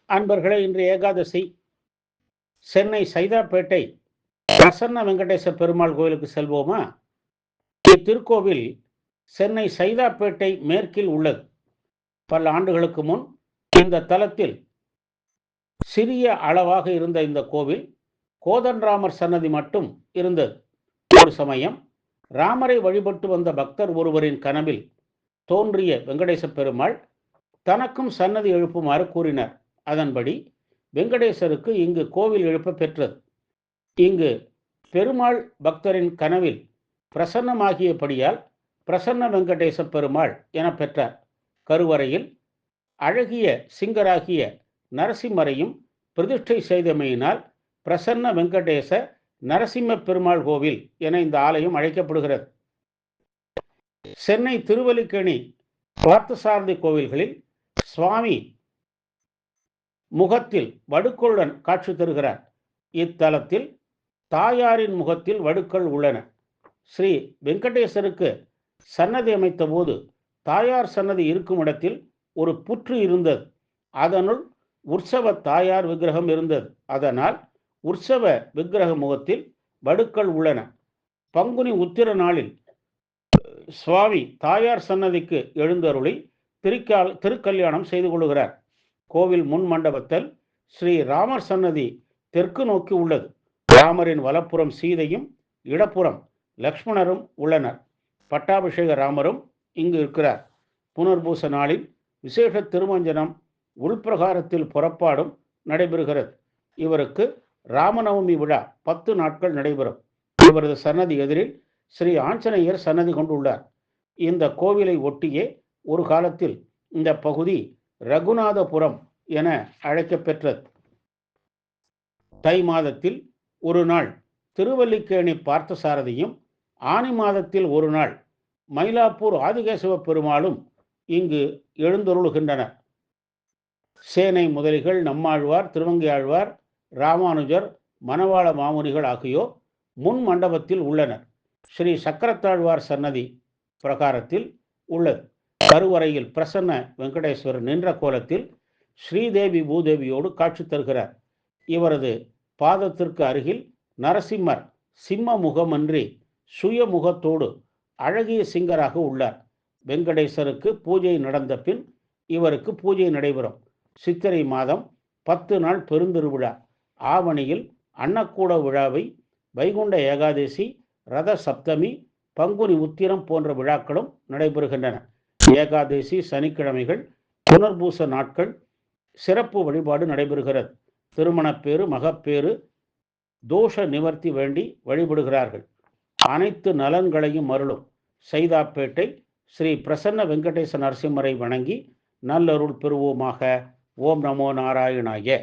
அன்பர்களே, இன்று ஏகாதசி. சென்னை சைதாப்பேட்டை பிரசன்ன வெங்கடேச பெருமாள் கோயிலுக்கு செல்வோமா? இத்திருக்கோவில் சென்னை சைதாப்பேட்டை மேற்கில் உள்ளது. பல ஆண்டுகளுக்கு முன் இந்த தலத்தில் சிறிய அளவாக இருந்த இந்த கோவில் கோதண்டராமர் சன்னதி மட்டும் இருந்தது. ஒரு சமயம் ராமரை வழிபட்டு வந்த பக்தர் ஒருவரின் கனவில் தோன்றிய வெங்கடேச பெருமாள் தனக்கும் சன்னதி எழுப்புமாறு கூறினார். அதன்படி வெங்கடேசருக்கு இங்கு கோவில் எழுப்ப பெற்றது. இங்கு பெருமாள் பக்தரின் கனவில் பிரசன்னமாகியபடியால் பிரசன்ன வெங்கடேச பெருமாள் என பெற்றார். கருவறையில் அழகிய சிங்கராகிய நரசிம்மரையும் பிரதிஷ்டை செய்தமையினால் பிரசன்ன வெங்கடேச நரசிம்ம பெருமாள் கோவில் என இந்த ஆலயம் அழைக்கப்படுகிறது. சென்னை திருவல்லிக்கேணி பார்த்தசாரதி கோவில்களில் சுவாமி முகத்தில் வடுக்களுடன் காட்சி தருகிறார். இத்தலத்தில் தாயாரின் முகத்தில் வடுக்கள் உள்ளன. ஸ்ரீ வெங்கடேசருக்கு சன்னதி அமைத்த போது தாயார் சன்னதி இருக்கும் இடத்தில் ஒரு புற்று இருந்தது. அதனுள் உற்சவ தாயார் விக்கிரகம் இருந்தது. அதனால் உற்சவ விக்கிரக முகத்தில் வடுக்கள் உள்ளன. பங்குனி உத்திர நாளில் சுவாமி தாயார் சன்னதிக்கு எழுந்தருளி திருக்கல்யாணம் செய்து கொள்கிறார். கோவில் முன் மண்டபத்தில் ஸ்ரீ ராமர் சன்னதி தெற்கு நோக்கி உள்ளது. ராமரின் வலப்புறம் சீதையும் இடப்புறம் லக்ஷ்மணரும் உள்ளனர். பட்டாபிஷேக ராமரும் இங்கு இருக்கிறார். புனர்பூச நாளில் விசேஷ திருமஞ்சனம் உள்பிரகாரத்தில் புறப்பாடும் நடைபெறுகிறது. இவருக்கு ராமநவமி விழா 10 நாட்கள் நடைபெறும். இவரது சன்னதி எதிரில் ஸ்ரீ ஆஞ்சநேயர் சன்னதி கொண்டுள்ளார். இந்த கோவிலை ஒட்டியே ஒரு காலத்தில் இந்த பகுதி ரகுநாதபுரம் என அழைக்கப்பெற்றது. தை மாதத்தில் ஒரு நாள் திருவல்லிக்கேணி பார்த்தசாரதியும், ஆனி மாதத்தில் ஒரு நாள் மயிலாப்பூர் ஆதிகேசவ பெருமாளும் இங்கு எழுந்தருளுகின்றனர். சேனை முதலிகள் நம்மாழ்வார், திருவங்கியாழ்வார், ராமானுஜர், மணவாள மாமுனிகள் ஆகியோர் முன் மண்டபத்தில் உள்ளனர். ஸ்ரீ சக்கரத்தாழ்வார் சன்னதி பிரகாரத்தில் உள்ளது. கருவறையில் பிரசன்ன வெங்கடேஸ்வரர் நின்ற கோலத்தில் ஸ்ரீதேவி பூதேவியோடு காட்சி தருகிறார். இவரது பாதத்திற்கு அருகில் நரசிம்மர் சிம்ம முகமன்றி சுயமுகத்தோடு அழகிய சிங்கராக உள்ளார். வெங்கடேசருக்கு பூஜை நடந்த பின் இவருக்கு பூஜை நடைபெறும். சித்திரை மாதம் 10 நாள் பெருந்திருவிழா. ஆவணியில் அன்னக்கூட விழாவை, வைகுண்ட ஏகாதசி, ரத சப்தமி, பங்குனி உத்திரம் போன்ற விழாக்களும் நடைபெறுகின்றன. ஏகாதசி சனிக்கிழமைகள், புனர்பூச நாட்கள் சிறப்பு வழிபாடு நடைபெறுகிறது. திருமணப்பேறு, மகப்பேறு, தோஷ நிவர்த்தி வேண்டி வழிபடுகிறார்கள். அனைத்து நலன்களையும் அருளும் சைதாப்பேட்டை ஸ்ரீ பிரசன்ன வெங்கடேச நரசிம்மரை வணங்கி நல்லருள் பெறுவோமாக. ஓம் நமோ நாராயணாய.